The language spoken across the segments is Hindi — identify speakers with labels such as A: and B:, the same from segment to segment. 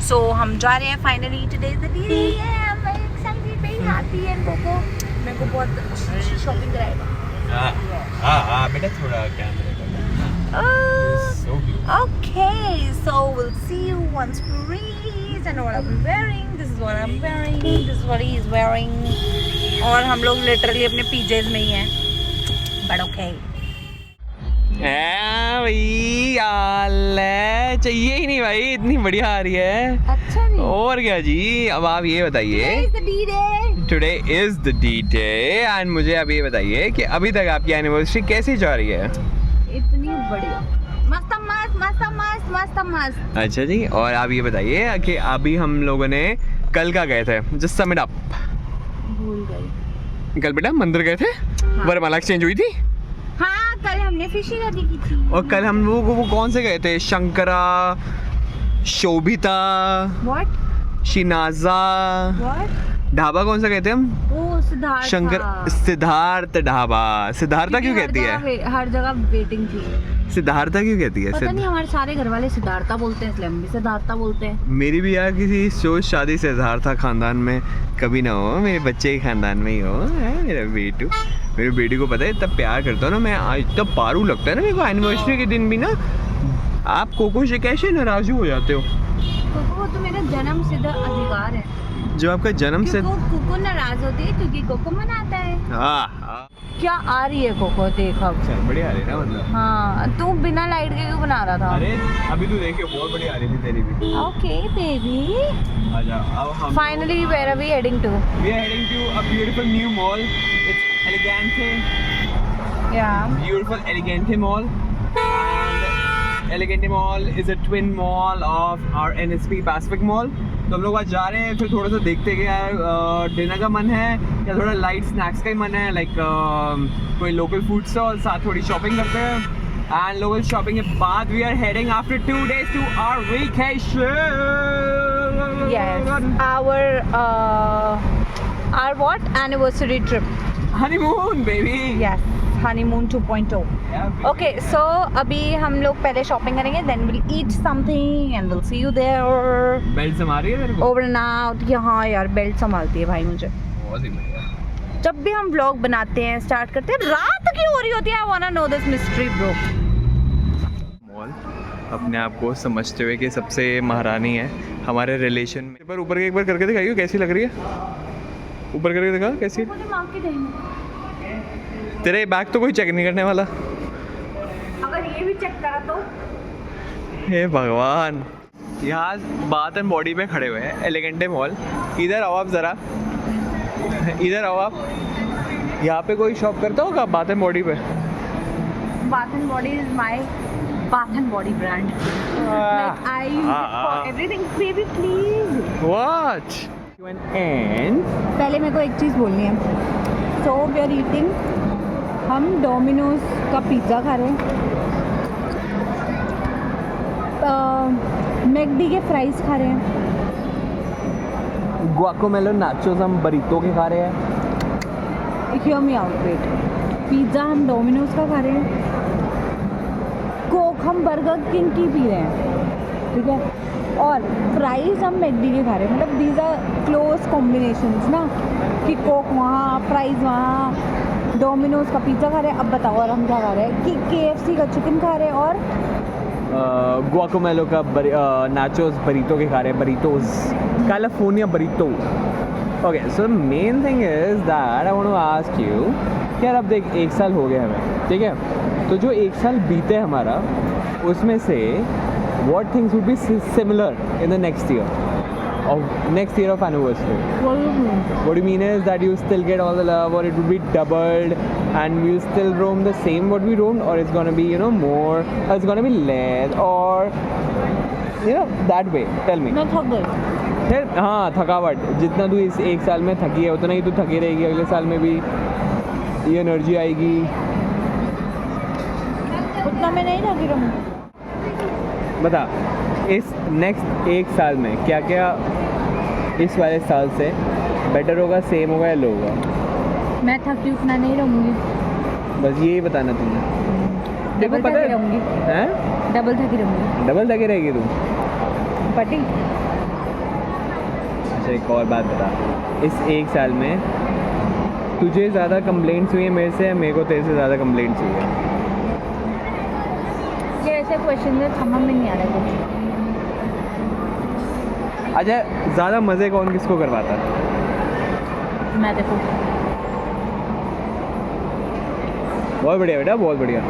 A: सो हम जा रहे हैं finally. Today is the day, I am very excited, very happy and Coco मेरे को बहुत अच्छी शॉपिंग कराएगा।
B: हाँ बेटा थोड़ा कैमरे
A: Okay, so we'll see you once we reach. And what I'm wearing, this is what I'm wearing, this is what he is wearing. और हम लोग लिटरली अपने पीजेज में ही हैं, but okay.
B: भाई यार चाहिए ही नहीं भाई, इतनी बढ़िया आ रही है।
A: अच्छा नहीं
B: और क्या जी। अब आप ये बताइए, today is the D day and मुझे अब ये बताइए कि अभी तक आपकी एनिवर्सरी कैसी जा रही है?
A: इतनी बढ़िया, मस्त मस्त मस्त मस्त मस्त मस्त।
B: अच्छा जी, और आप ये बताइए कि अभी हम लोगों ने कल का गए थे, जस्ट सम इट अप।
A: भूल गई।
B: कल बेटा मंदिर गए थे, वरमाला एक्सचेंज हुई थी।
A: हाँ कल हमने फिशी नदी की थी।
B: और कल हम लोग वो कौन से गए थे? शंकरा, शोभिता,
A: What?
B: शिनाजा,
A: What?
B: ढाबा कौन सा गए थे हम?
A: ओ सिद्धार्थ।
B: शंकर, सिद्धार्थ ढाबा। सिद्धार्था क्यों कहती है?
A: हर जगह वेटिंग थी।
B: सिद्धार्था क्यों कहती है?
A: पता नहीं, हमारे सारे घर वाले सिद्धार्था बोलते हैं, इसलिए हम भी सिद्धार्था बोलते हैं।
B: मेरी भी यार किसी सोच शादी सिद्धार्था खानदान में कभी ना हो, मेरे बच्चे के खानदान में ही हो। मेरा बेटू, मेरे बेटी को पता है इतना प्यार करता हूँ ना मैं, इतना पारू लगता है ना मेरे को। एनिवर्सरी के दिन भी ना आप कोको से कैसे नाराज हो जाते हो?
A: कोको तो मेरा जन्म सिद्ध अधिकार है।
B: जो आपका जन्म से
A: कोको नाराज होती है क्योंकि कोको मनाता है।
B: हाँ
A: क्या आ रही है कोको, देख अब।
B: अच्छा बढ़िया आ रही है ना, मतलब।
A: हाँ तू बिना लाइट के क्यों बना रहा था?
B: अरे अभी तू देखिए बहुत बढ़िया आ रही थी तेरी भी।
A: ओके बेबी,
B: आजा अब हम
A: finally where are we heading to?
B: We are heading to a beautiful new mall. It's Elegante,
A: या
B: beautiful Elegante mall. And Elegante mall is a twin mall of our NSP Pacific mall. तो हम लोग आज जा रहे हैं, फिर थोड़ा सा देखते हैं कि यार डिनर का मन है या थोड़ा लाइट स्नैक्स का ही मन है, लाइक कोई लोकल फूड स्टॉल, साथ थोड़ी शॉपिंग करते हैं। एंड लोकल शॉपिंग के बाद we are heading after 2 days to our vacation.
A: Yes, our what anniversary trip?
B: Honeymoon baby.
A: Yes, honeymoon 2.0. Okay, so अभी हम लोग पहले शॉपिंग करेंगे, then we'll eat something and we'll see you there.
B: Belt संभाल रही है तेरे को?
A: Over and out. हाँ यार बेल्ट संभालती है भाई मुझे।
B: बहुत ही बढ़िया।
A: जब भी हम व्लॉग बनाते हैं, स्टार्ट करते हैं, रात क्यों हो रही होती है? I wanna know this mystery, bro.
B: Mall अपने आप को समझते हुए कि सबसे महारानी है हमारे रिलेशन में। पर ऊपर एक बार करके दिखाइए कैसी लग रही है। ऊपर करके दिखा कैसी है। तेरे बैग तो कोई चेक नहीं करने वाला।
A: अगर ये भी चेक करा तो?
B: हे भगवान। यहाँ बाथ एंड बॉडी पे खड़े हुए हैं, एलिगेंटे मॉल। इधर आओ आप ज़रा, इधर आओ आप। यहाँ पे कोई शॉप करता होगा बाथ एंड बॉडी पे?
A: Bath and Body is my Bath and Body brand. Like I use it for everything. Baby, please.
B: What? And
A: पहले मेरे को एक चीज़ बोलनी है। So we are eating. हम डोमिनोज का पिज़्ज़ा खा रहे हैं, मैकडी के फ्राइज खा रहे हैं,
B: गुआकामेलो नाचोस हम बरीतो के खा रहे हैं।
A: Hear me out, wait. Pizza हम डोमिनोज का खा रहे हैं, कोक हम बर्गर किंग की पी रहे हैं, ठीक है, और फ्राइज हम मैकडी के खा रहे हैं। मतलब दीज आर क्लोज कॉम्बिनेशंस ना, कि कोक वहाँ, फ्राइज वहाँ, डोमिनोज का पिज़्ज़ा खा रहे हैं। अब बताओ और हम क्या खा रहे हैं? कि KFC का चिकन खा रहे हैं और
B: गुआकामेलो का नाचोस बरीतो के खा रहे हैं, burritos, California burrito. Okay, so main thing is that I want to ask you कि यार अब देख 1 साल हो गया हमें, ठीक है, तो जो 1 साल बीते हमारा, उसमें से what things would be similar in the next year of anniversary?
A: What do you mean?
B: What do you mean is that you still get all the love, or it would be doubled and we'll still roam the same what we roamed, or it's gonna be, you know, more, or it's gonna be less, or you know, that way. Tell me.
A: मैं थक गई।
B: फिर हाँ, थकावट जितना तू इस 1 साल में थकी है उतना ही तू थकी रहेगी अगले साल में भी, ये एनर्जी आएगी।
A: उतना मैं नहीं थकी रहूँगी।
B: बता इस नेक्स्ट 1 साल में क्या क्या इस वाले साल से बेटर होगा, सेम होगा या लो होगा?
A: मैं थकी उतना नहीं रहूँगी,
B: बस यही बताना तुमने। देखो पता है,
A: रहूँगी,
B: हैं?
A: डबल थकी रहूँगी।
B: डबल थकी रहेगी तुम?
A: पटी
B: अच्छा एक और बात बता, इस 1 साल में तुझे ज़्यादा कंप्लेंट्स हुई है मेरे से, मेरे को तेरे से ज़्यादा कंप्लेंट्स हुई है?
A: ये ऐसे क्वेश्चन है, समझ में नहीं आ रहा कुछ।
B: अच्छा ज़्यादा मज़े कौन किसको करवाता है?
A: मैं देखो
B: बहुत बढ़िया बेटा, बहुत बढ़िया।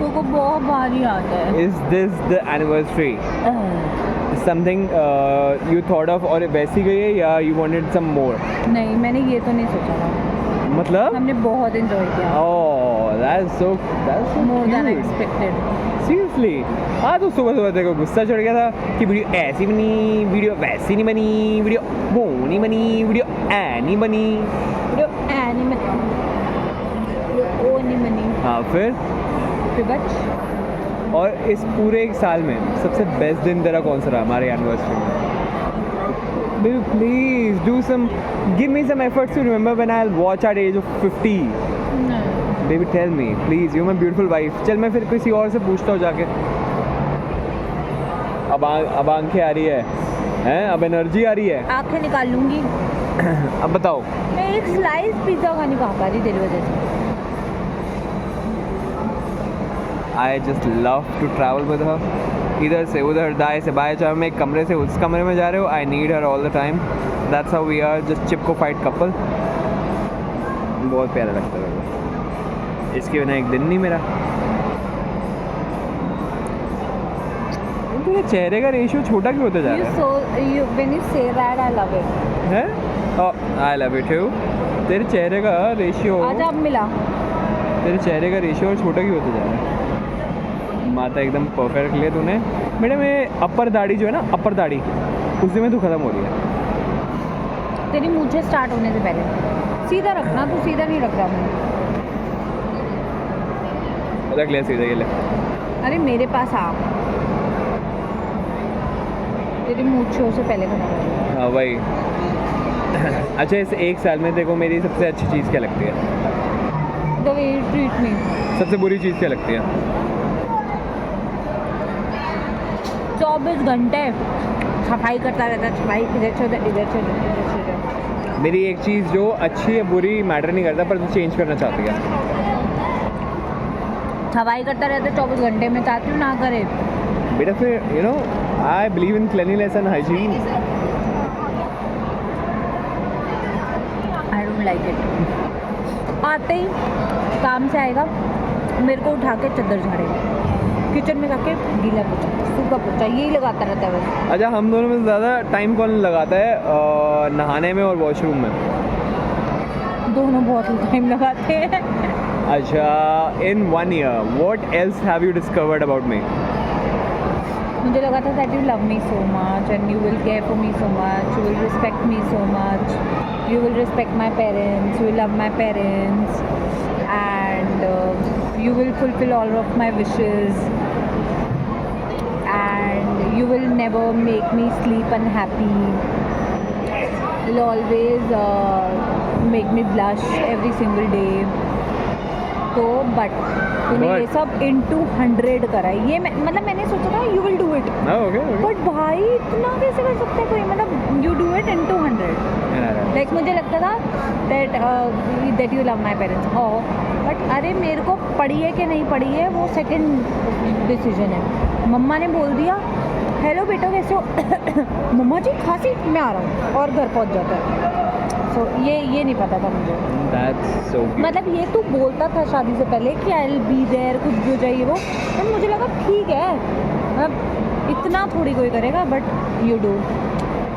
A: को बहुत भारी आता है।
B: Is this the anniversary something you thought of, और वैसी गई है या यू वांटेड सम मोर?
A: नहीं, मैंने ये तो नहीं सोचा था।
B: मतलब
A: हमने बहुत एंजॉय किया,
B: oh that's so
A: more than expected.
B: Seriously? हाँ तो सुबह सुबह तेरे को गुस्सा चढ़ गया था कि वीडियो ऐसी बनी, वीडियो वैसी नहीं बनी, वीडियो वो नहीं बनी, वीडियो ऐ नहीं बनी,
A: वीडियो ऐ नहीं बनी, वीडियो ओ नहीं बनी।
B: हाँ फिर
A: बच।
B: और इस पूरे 1 साल में सबसे बेस्ट दिन तेरा कौन सा रहा हमारे एनिवर्सरी में? Baby, please do some, give me some efforts to remember when I'll watch at age of 50. Baby, tell me, please, you're my beautiful wife. चल मैं फिर किसी और से पूछता हूँ जाके। अब आंखें आ रही हैं, अब एनर्जी आ रही है।
A: आंखें निकाल लूंगी।
B: अब बताओ।
A: मैं एक स्लाइस पिज्जा खाने को आ पा रही तेरी वजह से।
B: I just love to travel with her. इधर से उधर, दाएं से बाएं, चाहे मैं एक कमरे से उस कमरे में जा रहे हो, I need her all the time. That's how we are, just चिपको-फाइड couple. बहुत प्यारा लगता है मेरे को। इसके बिना एक दिन नहीं मेरा। तेरे चेहरे का रेशियो छोटा क्यों होता जा रहा है?
A: When you say that, I love it.
B: है? Oh, I love it too. तेरे चेहरे का रेशियो,
A: आज आप मिला।
B: तेरे चेहरे का रेशियो छोटा क्यों होता जा रहा है? माता एकदम परफेक्ट लिया तूने बेटा। मैं अपर दाढ़ी जो है ना, अपर दाढ़ी उसी में तो ख़त्म हो रही है।
A: तेरी मूछें स्टार्ट होने से पहले सीधा रखना, तू सीधा नहीं रख रहा मुझे।
B: रख लिया सीधा, ये ले।
A: अरे मेरे पास आ, तेरी मूछों से पहले खत्म हो रही है।
B: हाँ भाई। अच्छा इस 1 साल में देखो मेरी सबसे अच्छी चीज़ क्या लगती है?
A: The way you treat me.
B: सबसे बुरी चीज़ क्या लगती है?
A: 24 घंटे सफाई करता रहता है, सफाई इधर से उधर, इधर से उधर, इधर से उधर।
B: मेरी एक चीज़ जो अच्छी है बुरी मैटर नहीं करता, पर तू चेंज करना चाहती है।
A: सफाई करता रहता है 24 घंटे में, चाहती हूँ ना करे।
B: बेटा फिर you know I believe in cleanliness and hygiene.
A: I don't like it. आते ही काम से आएगा, मेरे को उठा के चद्दर झाड़ेगा, किचन में जाके गीला पोछा, सूखा पोछा, यही लगाता रहता है बस।
B: अच्छा हम दोनों में ज़्यादा टाइम कौन लगाता है नहाने में और वॉशरूम में?
A: दोनों बहुत टाइम लगाते हैं।
B: अच्छा इन 1 year what else have you discovered about me?
A: मुझे लगा था that you love me so much and you will care for me so much, you will respect me so much, you will respect my parents, you will love my parents and you will fulfill all of my wishes and you will never make me sleep unhappy, you'll always make me blush every single day. तो बट तूने ये सब into 100 करा है। ये मतलब मैंने सोचा था you will do it,
B: okay.
A: But भाई इतना कैसे कर सकता है कोई? मतलब you do it into 100. Like मुझे लगता था that you love my parents, but अरे मेरे को पढ़ी है कि नहीं पढ़ी है वो सेकंड डिसीजन है। मम्मा ने बोल दिया हेलो बेटा कैसे हो, मम्मा जी खांसी, मैं आ रहा हूँ, और घर पहुँच जाता है। सो ये नहीं पता था मुझे।
B: That's so cute.
A: मतलब ये तू बोलता था शादी से पहले कि आई विल बी देयर, कुछ भी हो जाए वो, तो मुझे लगा ठीक है, मतलब इतना थोड़ी कोई करेगा, but you do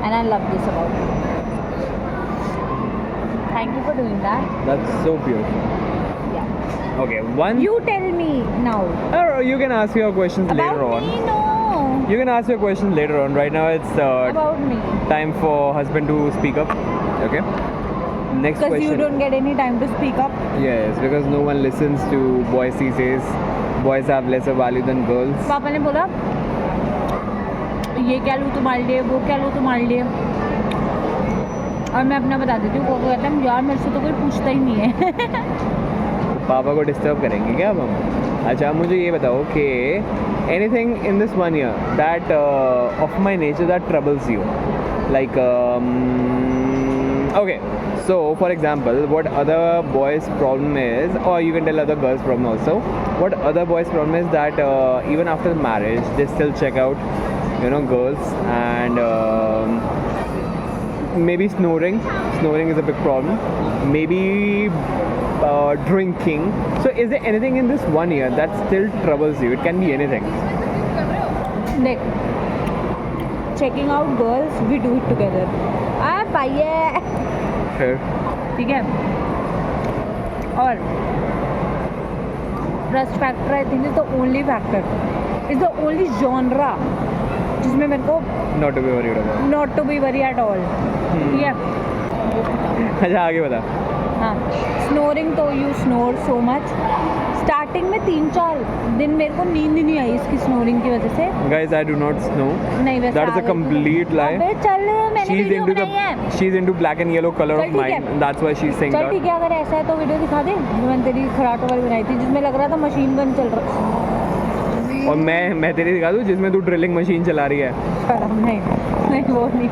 A: and I love this about you. Thank you for doing that.
B: That's so beautiful.
A: Yeah.
B: Okay, one.
A: You tell me now.
B: Or you can ask your questions later
A: About
B: on.
A: me, no.
B: You can ask your questions later on. Right now it's
A: About me.
B: time for husband to speak up. Okay. Next
A: Because
B: question.
A: you don't get any time to speak up.
B: Yes, because no one listens to boys these days. Boys have lesser value than girls.
A: पापा ने बोला ये क्या लूँ तुम्हारे लिए, वो क्या लूँ तुम्हारे लिए, और मैं अपना बता देती हूँ। वो कहता है यार मेरे से तो कोई पूछता ही नहीं है।
B: पापा को डिस्टर्ब करेंगे क्या अब हम? अच्छा मुझे ये बताओ कि anything in this 1 year that of my nature that troubles you like okay, so for example, what other boys' problem is, or you can tell other girls' problem also, what other boys' problem is that even after marriage they still check out, you know, girls, and maybe snoring is a big problem, maybe drinking. So is there anything in this 1 year that still troubles you? It can be anything.
A: देख, checking out girls, we do it together. पाइए,
B: फिर
A: ठीक है. और trust factor I think is the only factor, is the only genre जिसमें मेरे को
B: not to be worried about,
A: not to be worry at all. ठीक है.
B: अच्छा आगे बता.
A: हाँ, स्नोरिंग तो you snore so much. Starting में 3-4 दिन मेरे को नींद ही नहीं आई इसकी स्नोरिंग की वजह से.
B: Guys, I do not snow.
A: नहीं वैसे
B: That is a complete lie.
A: अबे चल, मैंने
B: She's
A: वीडियो
B: into
A: बनाई है.
B: she's into black and yellow color
A: चल
B: of
A: ठीक है.
B: mine. That's why she's saying
A: चल
B: that.
A: ठीक है, अगर ऐसा है तो वीडियो दिखा दे जो मैंने तेरी खराटो वाली बनाई थी जिसमें लग रहा था मशीन गन चल रहा.
B: और मैं तेरी दिखा दूँ जिसमें तू ड्रिलिंग मशीन चला रही है.
A: शर्म नहीं, नहीं वो नहीं.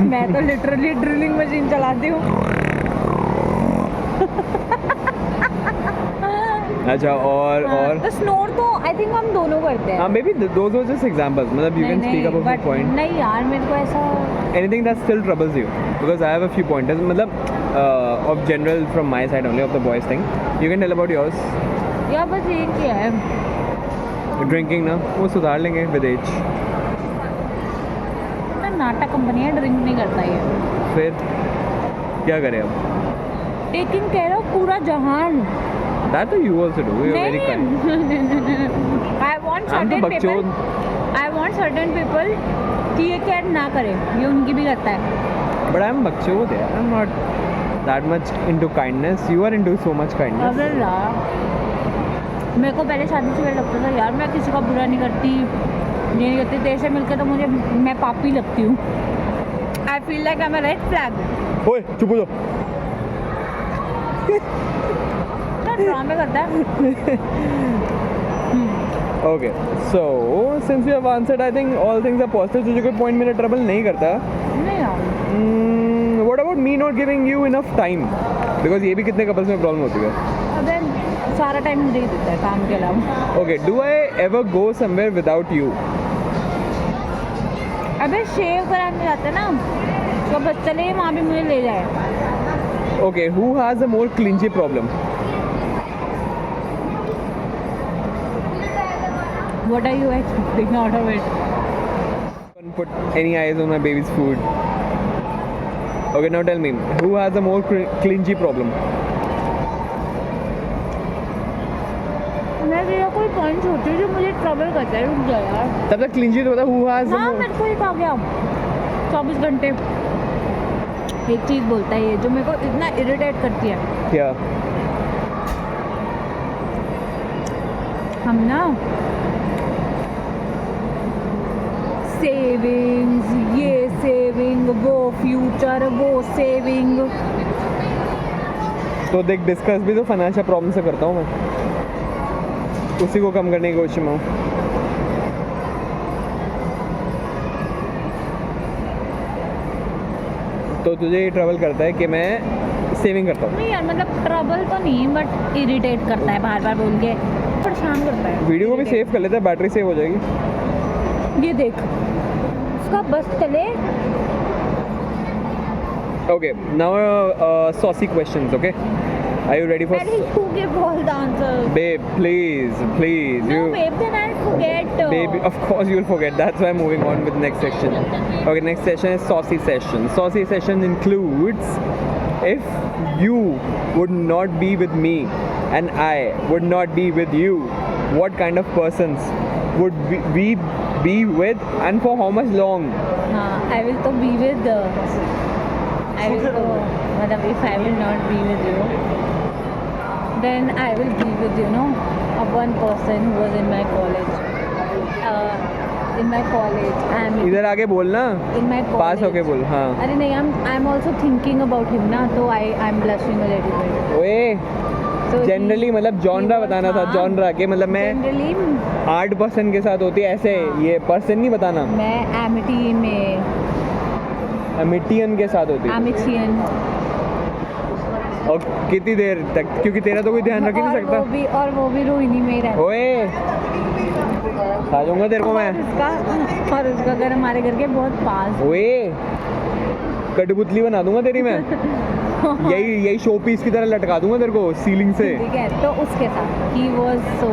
A: मैं तो लिटरली ड्रिलिंग मशीन चलाती हूँ.
B: अच्छा और
A: तो स्नोर तो आई थिंक हम दोनों करते हैं.
B: हाँ maybe those were just examples. मतलब you can speak about your point.
A: नहीं यार, मेरे को ऐसा
B: Anything that still troubles you, because I have a few pointers. मतलब of general from my side only of the boys thing. You can tell about yours.
A: यार बस एक ही है.
B: Drinking ना वो सुधार लेंगे with age.
A: नाटक कंपनी है, ड्रिंक नहीं करता ये.
B: फिर क्या करें अब?
A: टेकिंग केयर ऑफ पूरा जहान.
B: That you also do. You're very kind.
A: I want
B: I'm the
A: certain people.
B: बकचोद.
A: I want certain people कि ये केयर ना करे, ये उनकी भी करता है.
B: But I'm बकचोद यार. I'm not that much into kindness. You are into so much kindness.
A: अबे यार, मेरे को पहले शादी से पहले लगता था यार मैं किसी का बुरा नहीं करती, ये नहीं करती. तेरे से मिलकर तो मुझे मैं पापी लगती हूँ. I feel like I am a red flag.
B: ओए चुप हो जाओ.
A: ड्रामे करता है.
B: Okay, so since you have answered, I think all things are positive. तुझे कोई point मेरा trouble नहीं करता.
A: नहीं यार.
B: What about me not giving you enough time? Because ये भी कितने couples में problem होती है.
A: अबे सारा टाइम मुझे ही देता है काम के अलावा.
B: Okay, do I ever go somewhere without you?
A: अबे शेव कराने जाते ना तो बस चले वहाँ भी मुझे ले जाए.
B: Okay, who has a more clingy problem?
A: What are you expecting out of it?
B: Don't put any eyes on my baby's food. Okay, now tell me, who has a more clingy problem?
A: मैं तेरा कोई पॉइंट होती है जो मुझे ट्रबल करता है. रुक जा यार.
B: तब तक clingy तो बता, who has a
A: हाँ
B: more...
A: मेरे को एक आ गया. 24 घंटे एक चीज़ बोलता है ये जो मेरे को इतना इरिटेट करती है.
B: क्या?
A: हम ना सेविंग्स, ये सेविंग, वो फ्यूचर, वो सेविंग.
B: तो देख डिस्कस भी तो फाइनेंशियल प्रॉब्लम से करता हूँ मैं, उसी को कम करने की कोशिश में हूँ. तो तुझे ये ट्रबल करता है कि मैं सेविंग करता हूँ?
A: नहीं यार, मतलब ट्रबल तो नहीं बट इरिटेट करता है बार बार बोल के, परेशान करता है.
B: वीडियो को भी सेव कर लेता है, बैटरी सेव हो जाएगी.
A: ये देख उसका बस चले.
B: Okay, now saucy questions, okay? Are you ready for...
A: Why did you give all the answers?
B: Babe, please, please.
A: No,
B: you...
A: babe, then I'll forget.
B: Baby, of course you'll forget. That's why I'm moving on with the next section. Okay, next session is saucy session. Saucy session includes if you would not be with me and I would not be with you, what kind of persons would we be with and for how much long?
A: I will to be with I will to, मतलब if I will not be with you, then I will be with, you know, one person who was in my college. In my college,
B: इधर आगे बोलना.
A: In my college.
B: पास होके बोल. हाँ.
A: अरे नहीं, I'm also thinking about him ना, तो I'm blushing a little bit.
B: ओए
A: So
B: जनरली मतलब जॉनरा बताना था, जॉनरा के मतलब मैं
A: जनरली
B: आर्ट पर्सन के साथ होती है ऐसे, ये पर्सन नहीं बताना,
A: मैं एमिटी में
B: एमिटियन के साथ होती है।
A: एमिटियन
B: और कितनी देर तक, क्योंकि तेरा तो कोई ध्यान रख ही नहीं सकता।
A: और वो भी रोहिणी में ही रहता
B: ओए खा जाऊंगा तेरे को मैं।
A: और उसका घर हमारे घर के बहुत पास।
B: ओए कठपुतली बना दूंगा तेरी मैं, यही शो पीस की तरह लटका दूंगा तेरे को सीलिंग से।
A: ठीक है, तो उसके साथ ही वाज सो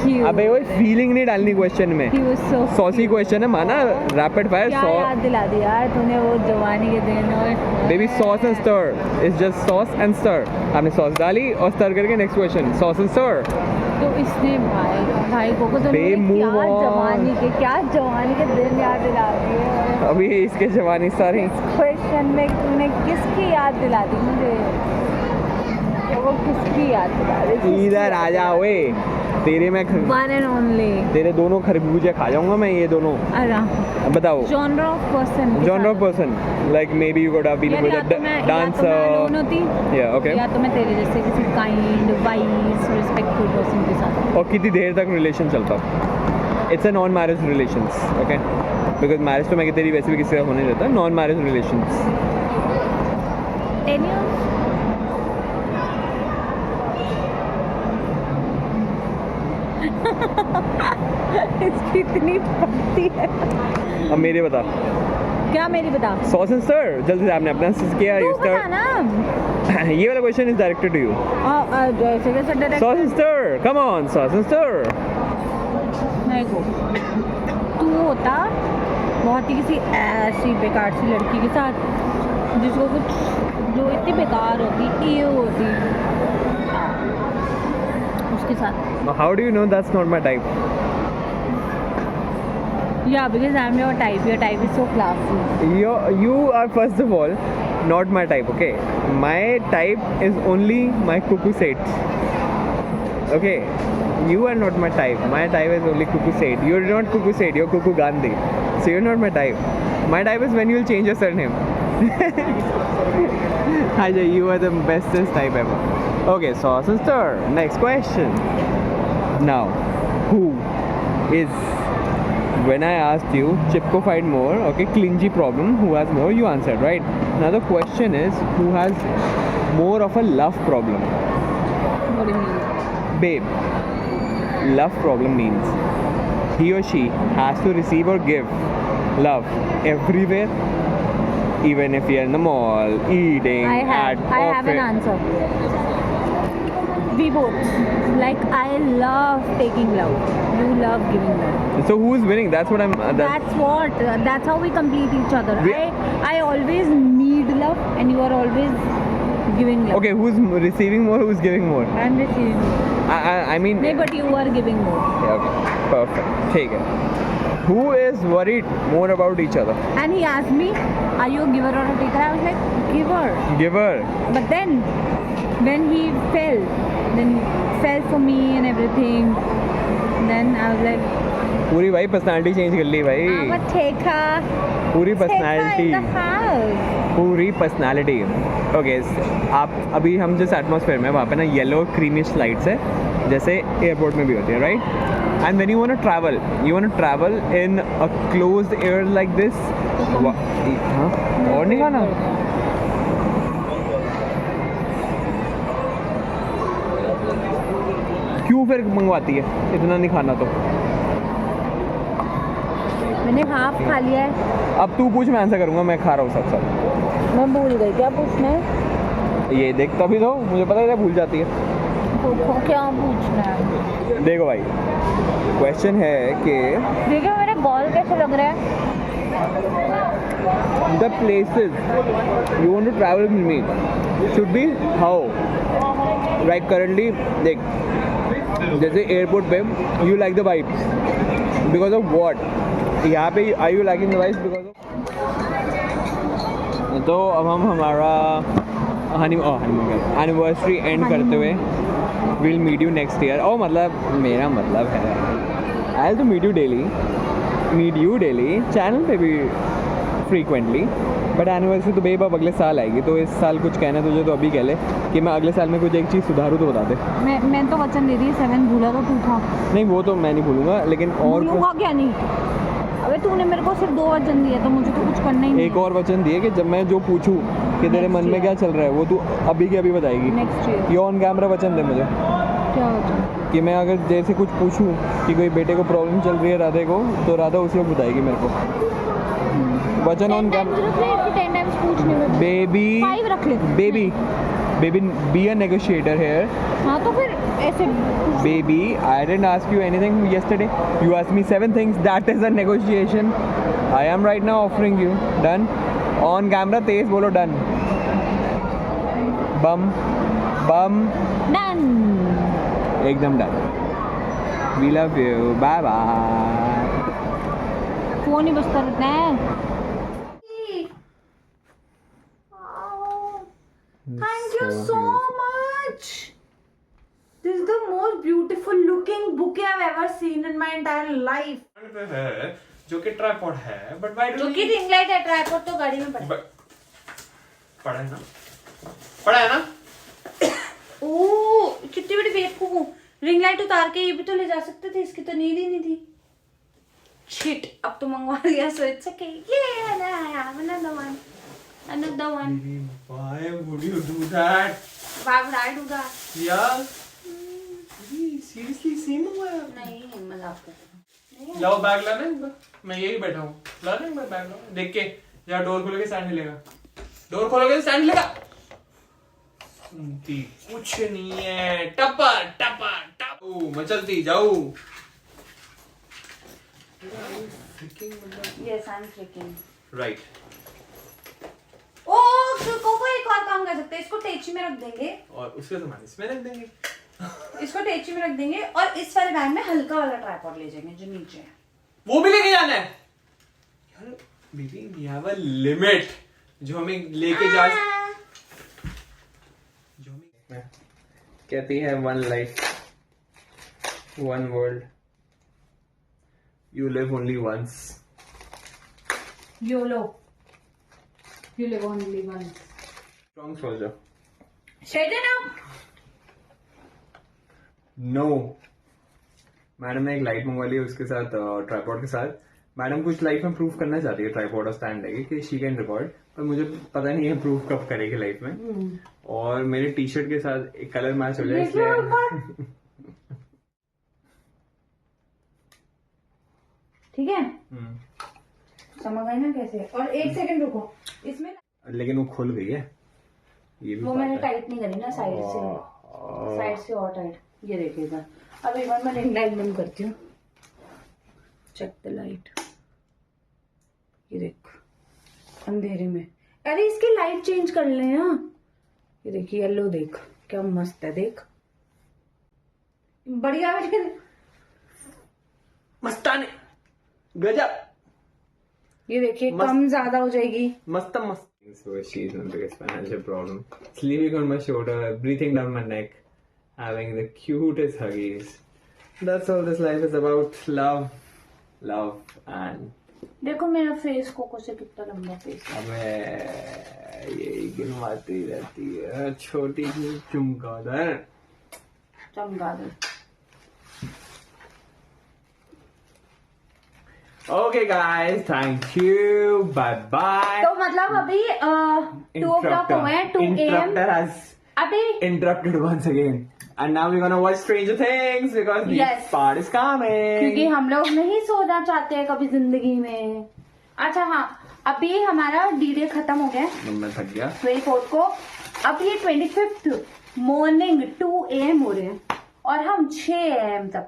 A: क्यूट।
B: अबे वो फीलिंग नहीं डालनी क्वेश्चन में,
A: he was so
B: saucy question है माना, रैपिड फायर।
A: क्या याद दिला दी यार तूने वो जवानी के दिन। और
B: baby sauce and stir, it's just sauce and stir. आपने सॉस डाली और स्टर करके next question sauce and stir.
A: तो इसने भाई को तो
B: बे, move
A: क्या जवानी के दिन याद दिला दिए।
B: अभी इसके जवानी सारी
A: क्वेश्चन में तूने किसकी याद दिला दी मुझे, वो किसकी याद दिला दी?
B: इधर आ जा ओए, तेरे मैं
A: वन एंड ओनली
B: तेरे दोनों खरबूजे खा जाऊंगा मैं, ये दोनों।
A: अरे
B: बताओ
A: genre of person,
B: genre of person, like may be you could have been with a dancer, या ओके,
A: या तो मैं तेरे जैसे किसी काइंड वाइस रिस्पेक्टफुल पर्सन के साथ।
B: और कितनी देर तक रिलेशन चलता? It's a non marriage relations, okay, because marriage तो मैं तेरी वैसे भी किसी का होने देता, नॉन मैरिज रिलेशंस।
A: 10 years? इसकी इतनी पड़ती है।
B: अब मेरे बता,
A: क्या मेरी बता?
B: सॉस एंड स्टर, जल्दी से आपने अपना किया
A: तू
B: यू
A: बता
B: स्टर।
A: ना।
B: ये वाला question is directed to you.
A: जैसे जैसे direct
B: sauce and stir, come on, sauce and stir.
A: नहीं को तू होता बहुत ही किसी ऐसी बेकार सी लड़की के साथ जिसको कुछ जो इतनी बेकार होती ये होती उसके साथ।
B: How do you know that's not my type?
A: Yeah, because I'm your type. Your type is so classy.
B: You are first of all not my type, okay? My type is only my cuckoo sets. Okay, you are not my type. My type is only cuckoo set. You're not cuckoo set. You're cuckoo Gandhi. So you're not my type. My type is when you'll change your surname. Ajay, you are the bestest type ever. Okay, sauce and stir. Next question. Now, who is? When I asked you, Chipko fight more, okay, clingy problem, who has more, you answered, right? Now the question is, who has more of a love problem?
A: What do you mean?
B: Babe, love problem means he or she has to receive or give love everywhere, even if you're in the mall, eating,
A: I have an
B: office.
A: answer. We both. Like I love taking love. You love giving love.
B: So who's winning? That's what I'm.
A: That's what. That's how we complete each other.
B: We-
A: I always need love, and you are always giving love.
B: Okay, who's receiving more? Who's giving more?
A: I'm receiving.
B: I mean.
A: No, but you are giving more.
B: Yeah, okay, perfect. ठीक है. Who is worried more about each other?
A: And he asked me, "Are you a giver or a taker?" I was like, "Giver."
B: Giver.
A: But then, when he fell for me and everything, then I was like,
B: पूरी भाई पर्सनालिटी चेंज कर ली भाई.
A: "I'm a taker."
B: पूरी
A: Taker in
B: personality.
A: the house.
B: पूरी पर्सनालिटी. ओके, आप अभी हम जिस एटमॉस्फेयर में वहाँ पे ना येलो क्रीमिश लाइट्स है जैसे एयरपोर्ट में भी होती है, right? And when you want to travel in a closed air like this. हाँ, और नहीं खाना? क्यों फिर मंगवाती है? इतना नहीं खाना तो.
A: मैंने हाफ खा लिया है।
B: अब तू पूछ, मैं आंसर करूँगा. मैं खा रहा हूँ सब सब.
A: मैं भूल गई क्या पूछना है।
B: ये देख, तभी तो मुझे पता है भूल जाती है.
A: पूछो क्या पूछना है।
B: देखो भाई, क्वेश्चन है कि
A: देखो मेरे बॉल कैसे लग रहा है।
B: the places you want to travel with me should be how, right? Currently देख, जैसे एयरपोर्ट पे you like the vibes because of what? यहाँ पे are you liking the vibes because of? तो अब हम हमारा एनिवर्सरी एंड करते हुए will meet you next year. और मतलब मेरा मतलब है I have to meet you daily channel पे भी फ्रीक्वेंटली, बट एनिवर्सरी तो बेब अब अगले साल आएगी, तो इस साल कुछ कहना है तुझे तो अभी कह ले कि मैं अगले साल में कुछ एक चीज़ सुधारूँ तो बता दे।
A: मैं तो वचन दे रही 7 भूला तो तू था।
B: नहीं वो तो मैं नहीं भूलूंगा, लेकिन और
A: भूलूंगा क्या नहीं। अबे तूने मेरे को सिर्फ 2 वचन दिए तो मुझे तो कुछ करना ही नहीं।
B: एक और वचन दिए कि जब मैं जो पूछूं कि तेरे मन में क्या चल रहा है वो तू अभी के अभी बताएगी।
A: Next year.
B: ये ऑन कैमरा वचन दे मुझे
A: क्या वचन?
B: कि मैं अगर जैसे कुछ पूछूं कि कोई बेटे को प्रॉब्लम चल रही है राधे को, तो राधा उसी वक्त बताएगी मेरे को। वचन ऑन कैमरा। बेबी
A: 5 रख ले।
B: Baby be a negotiator here.
A: हाँ तो फिर ऐसे
B: Baby, I didn't ask you anything yesterday. You asked me 7 things. That is a negotiation. I am right now offering you. Done. On camera, तेज बोलो done. Bum.
A: डन।
B: एकदम done. We love you. Bye bye.
A: Phone ही बजता रहता है। Thank you so much. This is the most beautiful looking bouquet I've ever seen in my entire life.
B: जो कि ट्राइपॉड है, but why do
A: जो कि रिंग लाइट है, ट्राइपॉड तो गाड़ी में पड़ा
B: है ना?
A: ओह कितनी बड़ी बेवकूफ हूँ। रिंग लाइट उतार के ये भी तो ले जा सकते थे, इसकी तो नीड ही नहीं थी। शिट, अब तो मंगवा लिया, सो इट्स ओके। ये another one.
B: Why would you do that?
A: Why would I do that?
B: Yeah. Seriously, same हुआ है।
A: नहीं मजाक कर रही हूँ।
B: लाओ बैग लाना एक बार, मैं यही बैठा हूँ। लाना एक बार बैग लाओ, देख के यार डोर खोलोगे स्टैंड हिलेगा, डोर खोलोगे स्टैंड हिलेगा। सुनती कुछ नहीं है। टपर टपर टप मचलती जाऊ।
A: Yes, I'm freaking.
B: Right.
A: Oh Coco एक और काम कर सकते हैं, इसको टेची में रख देंगे
B: और उसके सामान इसमें रख देंगे।
A: इसको टेची में रख देंगे और इस वाले बैग में हल्का वाला ट्राइपॉड ले जाएंगे जो नीचे है।
B: वो भी लेके जाना है यार। Baby we have a limit जो हमें लेके जा। जो हमें कहती है one life one world, you live only once.
A: YOLO. You live only once.
B: Strong soldier.
A: Shut it up.
B: No. Madam ने एक लाइट मंगवा ली उसके साथ, ट्राइपॉड के साथ। मैडम कुछ लाइफ में प्रूव करना चाहती है ट्राइपॉड और स्टैंड लेके कि शी कैन रिकॉर्ड, पर मुझे पता नहीं है प्रूव कब करेगी लाइफ में। और मेरे टी शर्ट के साथ एक कलर मैच हो जाए इसलिए।
A: ठीक है, समझ आई ना कैसे। और 1 सेकंड रुको, इसमें
B: लेकिन वो खुल गई है ये भी।
A: वो मैंने टाइट नहीं करी ना साइड से और टाइट। ये देखिएगा, अब एक बार मैं रिंग लाइट बंद करती हूँ। Check the light. ये देख अंधेरे में, अरे इसकी लाइट चेंज कर ले ना। ये देखिए येलो, देख क्या मस्त है, देख बढ़िया
B: मस्ताने गजब।
A: ये देखिए कम ज्यादा हो जाएगी।
B: मस्त मस्त। So she's my biggest financial problem. Sleeping on my shoulder, breathing down my neck, having the cutest huggies. That's all this life is about. Love and
A: देखो मेरा फेस कोको से कितना लंबा फेस है।
B: अबे यही गिनवाती रहती है छोटी सी चमगादड़। Okay guys, thank you. Bye bye.
A: तो मतलब अभी 2 o'clock हो गए, 2 AM
B: Interrupter has
A: अभी
B: interrupted once again. And now we're gonna watch Stranger Things because the
A: Yes.
B: part is coming.
A: क्योंकि हम लोग नहीं सोना चाहते हैं कभी जिंदगी में। अच्छा हाँ, अभी हमारा D-Day खत्म हो गया,
B: मैं थक गया।
A: 24 को। अब ये 25th मॉर्निंग 2 AM हो रहे हैं और हम 6 AM तक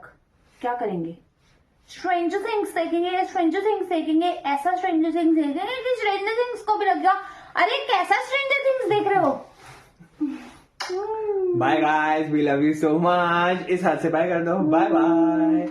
A: क्या करेंगे? Stranger Things देखेंगे, ऐसा Stranger Things देखेंगे कि Stranger Things को भी लग गया अरे कैसा Stranger Things देख रहे हो।
B: Bye guys, we love you so much. इस हाथ से बाय कर दो। Bye bye.